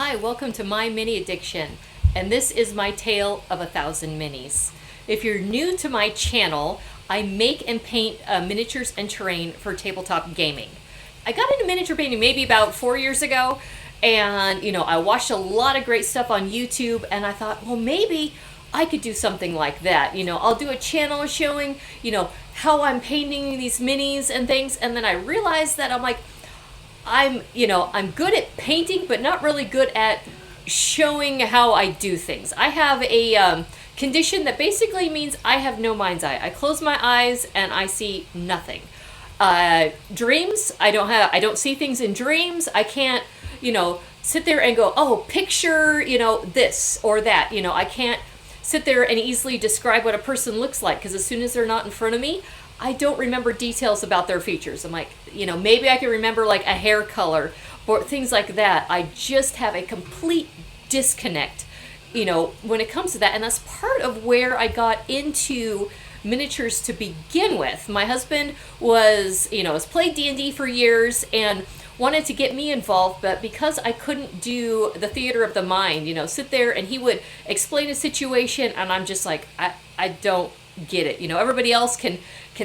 Hi, welcome to My Mini Addiction, and this is my tale of 1,000 minis. If you're new to my channel, I make and paint miniatures and terrain for tabletop gaming. I got into miniature painting maybe about 4 years ago, and I watched a lot of great stuff on YouTube, and I thought, well, maybe I could do something like that. I'll do a channel showing, how I'm painting these minis and things, and then I realized that I'm good at painting, but not really good at showing how I do things. I have a condition that basically means I have no mind's eye. I close my eyes and I see nothing. Dreams, I don't see things in dreams. I can't, sit there and go, oh, picture, this or that. I can't sit there and easily describe what a person looks like, because as soon as they're not in front of me, I don't remember details about their features. I'm like, maybe I can remember like a hair color or things like that. I just have a complete disconnect, when it comes to that. And that's part of where I got into miniatures to begin with. My husband has played D&D for years and wanted to get me involved, but because I couldn't do the theater of the mind, sit there and he would explain a situation and I'm just like, I don't get it. Everybody else can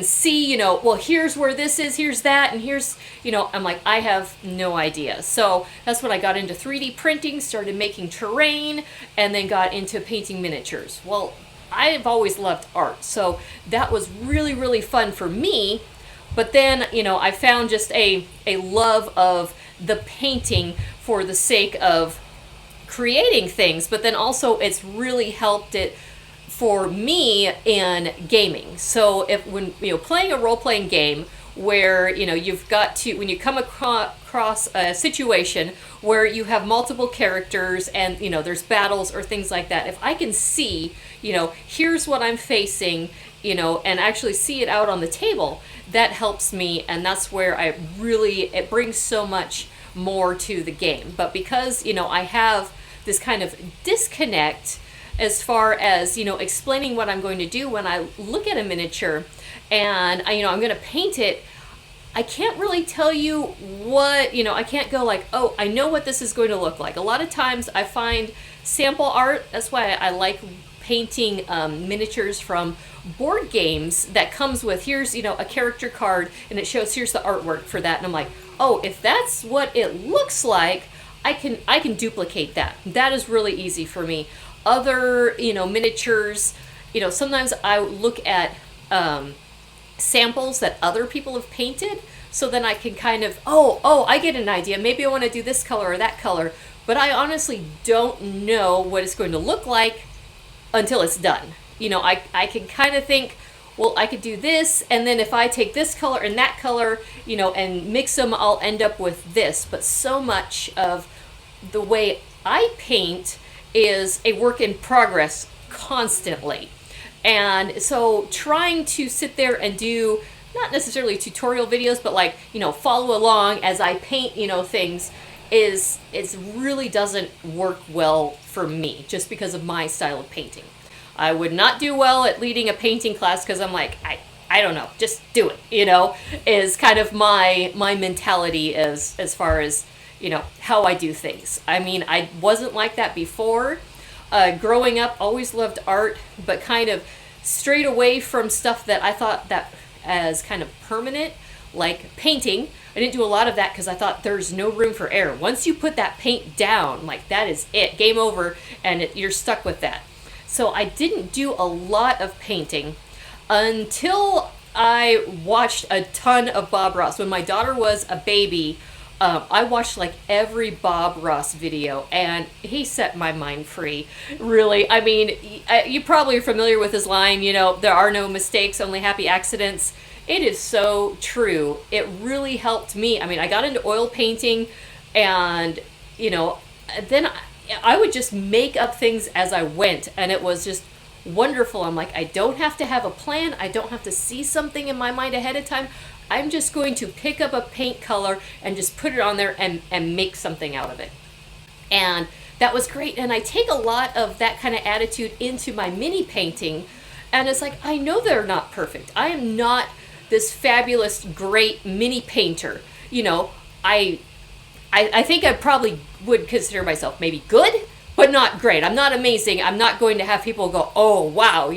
see, well, here's where this is, here's that, and here's, I'm like, I have no idea. So that's when I got into 3D printing, started making terrain, and then got into painting miniatures. Well, I've always loved art, so that was really, really fun for me. But then, I found just a love of the painting for the sake of creating things, but then also it's really helped it for me in gaming. So when playing a role-playing game where you've got to, when you come across a situation where you have multiple characters and there's battles or things like that, if I can see here's what I'm facing, and actually see it out on the table, that helps me, and that's where it brings so much more to the game. But because I have this kind of disconnect as far as explaining what I'm going to do when I look at a miniature and I'm going to paint it, I can't really tell you what, I can't go like, oh, I know what this is going to look like. A lot of times I find sample art. That's why I like painting miniatures from board games that comes with, here's a character card and it shows here's the artwork for that, and I'm like, oh, if that's what it looks like, I can duplicate that. That is really easy for me. Other miniatures, sometimes I look at samples that other people have painted, so then I can kind of, I get an idea, maybe I want to do this color or that color, but I honestly don't know what it's going to look like until it's done. I can kind of think, well, I could do this, and then if I take this color and that color, and mix them, I'll end up with this. But so much of the way I paint is a work in progress constantly. And so trying to sit there and do not necessarily tutorial videos, but like, follow along as I paint, things is really doesn't work well for me, just because of my style of painting. I would not do well at leading a painting class because I'm like, I don't know, just do it, is kind of my mentality as far as how I do things. I mean, I wasn't like that before. Growing up, always loved art, but kind of strayed away from stuff that I thought that as kind of permanent, like painting. I didn't do a lot of that because I thought there's no room for error. Once you put that paint down, like that is it, game over, and you're stuck with that. So I didn't do a lot of painting until I watched a ton of Bob Ross. When my daughter was a baby, I watched like every Bob Ross video, and he set my mind free, really. I mean, you probably are familiar with his line, there are no mistakes, only happy accidents. It is so true. It really helped me. I mean, I got into oil painting, and, then I would just make up things as I went, and it was just wonderful. I'm like, I don't have to have a plan. I don't have to see something in my mind ahead of time. I'm just going to pick up a paint color and just put it on there and make something out of it. And that was great. And I take a lot of that kind of attitude into my mini painting. And it's like, I know they're not perfect. I am not this fabulous, great mini painter. I I think I probably would consider myself maybe good, but not great. I'm not amazing. I'm not going to have people go, oh wow,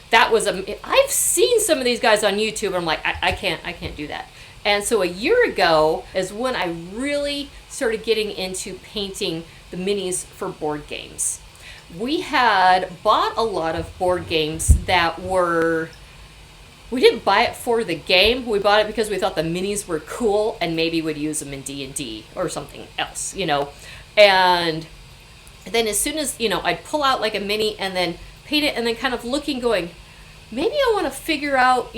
that was I've seen some of these guys on YouTube and I'm like, I can't do that. And so a year ago is when I really started getting into painting the minis for board games. We had bought a lot of board games that were, we didn't buy it for the game. We bought it because we thought the minis were cool and maybe would use them in D&D or something else, And then as soon as, I'd pull out like a mini and then paint it and then kind of looking going, maybe I want to figure out,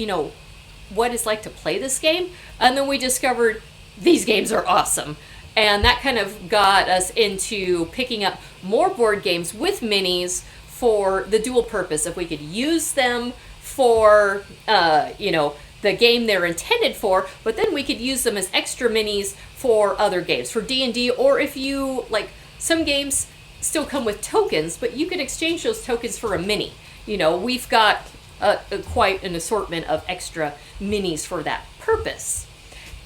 what it's like to play this game. And then we discovered these games are awesome. And that kind of got us into picking up more board games with minis for the dual purpose. If we could use them for, the game they're intended for, but then we could use them as extra minis for other games, for D&D, or if you, like, some games still come with tokens, but you can exchange those tokens for a mini. We've got quite an assortment of extra minis for that purpose.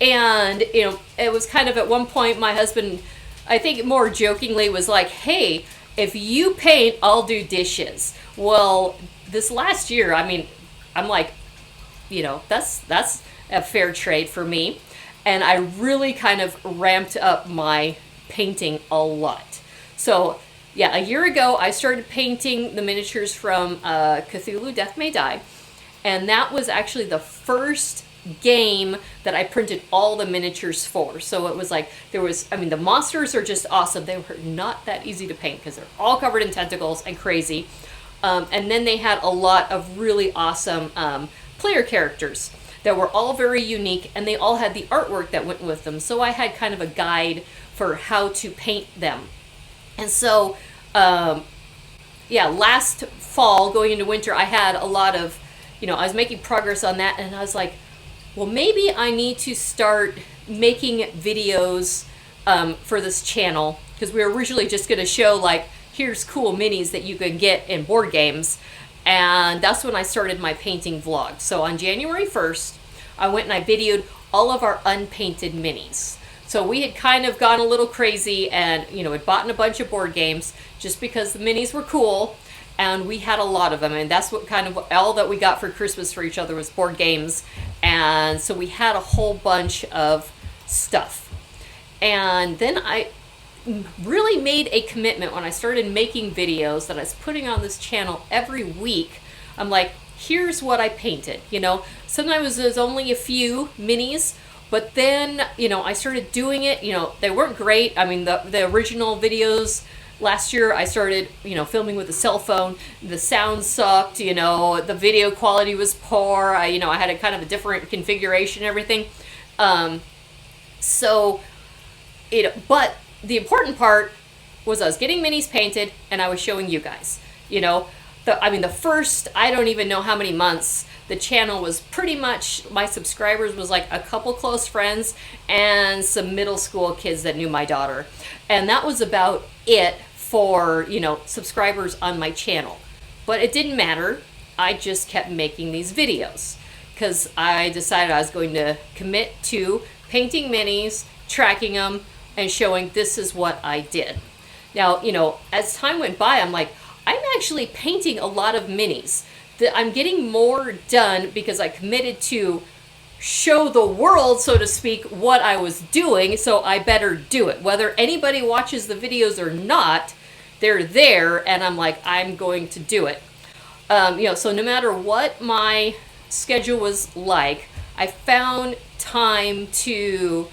And, it was kind of at one point my husband, I think more jokingly, was like, hey, if you paint, I'll do dishes. Well, this last year, I'm like, that's a fair trade for me. And I really kind of ramped up my painting a lot. So, yeah, a year ago, I started painting the miniatures from Cthulhu Death May Die. And that was actually the first game that I printed all the miniatures for. So it was like, the monsters are just awesome. They were not that easy to paint because they're all covered in tentacles and crazy. And then they had a lot of really awesome player characters that were all very unique, and they all had the artwork that went with them. So I had kind of a guide for how to paint them. And so, last fall, going into winter, I had a lot of, I was making progress on that, and I was like, well, maybe I need to start making videos for this channel, because we were originally just going to show, like, here's cool minis that you can get in board games. And that's when I started my painting vlog. So on January 1st, I went and I videoed all of our unpainted minis. So we had kind of gone a little crazy and, had bought a bunch of board games just because the minis were cool. And we had a lot of them. And that's what kind of all that we got for Christmas for each other was board games. And so we had a whole bunch of stuff. And then I really made a commitment when I started making videos that I was putting on this channel every week. I'm like, here's what I painted. Sometimes there's only a few minis, but then, I started doing it. They weren't great. The original videos last year, I started, filming with a cell phone. The sound sucked, the video quality was poor. I had a kind of a different configuration and everything. But the important part was I was getting minis painted and I was showing you guys. The first, I don't even know how many months, the channel was pretty much, my subscribers was like a couple close friends and some middle school kids that knew my daughter. And that was about it for, subscribers on my channel. But it didn't matter. I just kept making these videos because I decided I was going to commit to painting minis, tracking them, and showing this is what I did. Now, as time went by, I'm like, I'm actually painting a lot of minis. I'm getting more done because I committed to show the world, so to speak, what I was doing, so I better do it. Whether anybody watches the videos or not, they're there, and I'm like, I'm going to do it. So no matter what my schedule was like, I found time to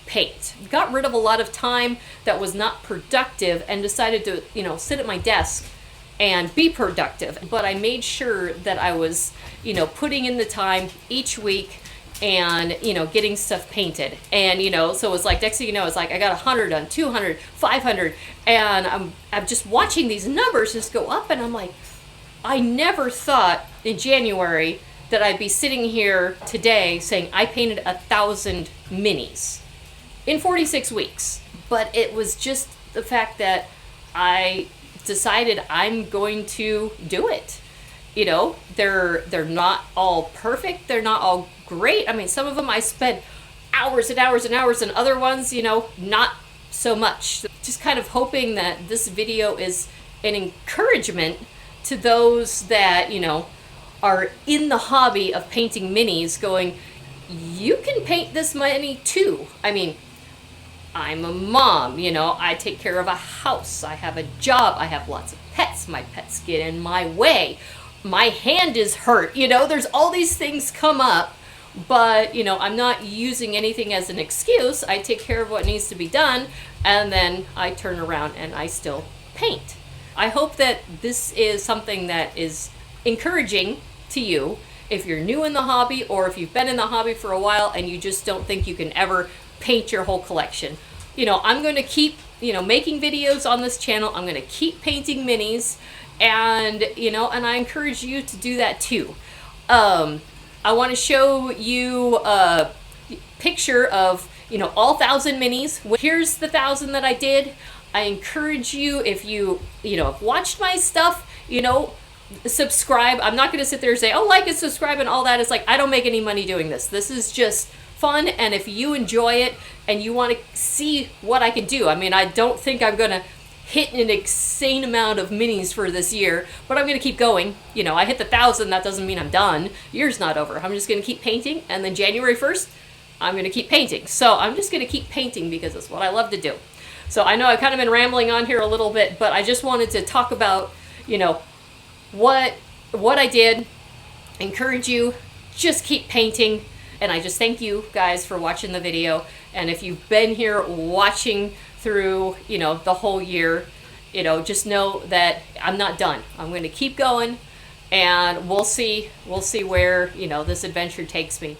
paint. Got rid of a lot of time that was not productive and decided to, sit at my desk and be productive. But I made sure that I was, putting in the time each week and, getting stuff painted. And, so it was like, next thing you know, it's like I got 100 done, 200, 500. And I'm just watching these numbers just go up. And I'm like, I never thought in January that I'd be sitting here today saying I painted 1,000 minis in 46 weeks. But it was just the fact that I decided I'm going to do it. They're not all perfect. They're not all great. Some of them I spent hours and hours and hours, and other ones, not so much. Just kind of hoping that this video is an encouragement to those that, you know, are in the hobby of painting minis, going, you can paint this many too. I mean, I'm a mom, you know, I take care of a house, I have a job, I have lots of pets, my pets get in my way, my hand is hurt, you know, there's all these things come up, but, you know, I'm not using anything as an excuse. I take care of what needs to be done, and then I turn around and I still paint. I hope that this is something that is encouraging to you if you're new in the hobby, or if you've been in the hobby for a while and you just don't think you can ever paint your whole collection. You know, I'm going to keep, you know, making videos on this channel. I'm going to keep painting minis, and, you know, and I encourage you to do that too. I want to show you a picture of, you know, all 1,000 minis. Here's the 1,000 that I did. I encourage you, if you know, have watched my stuff, you know, subscribe. I'm not going to sit there and say, oh, like and subscribe and all that. It's like, I don't make any money doing this. This is just fun, and if you enjoy it and you want to see what I can do, I mean, I don't think I'm going to hit an insane amount of minis for this year, but I'm going to keep going. You know, I hit the 1,000, that doesn't mean I'm done. Year's not over. I'm just going to keep painting, and then January 1st, I'm going to keep painting. So I'm just going to keep painting because it's what I love to do. So I know I've kind of been rambling on here a little bit, but I just wanted to talk about, you know, what I did, encourage you, just keep painting. And I just thank you guys for watching the video. And if you've been here watching through, you know, the whole year, you know, just know that I'm not done. I'm going to keep going, and we'll see where, you know, this adventure takes me.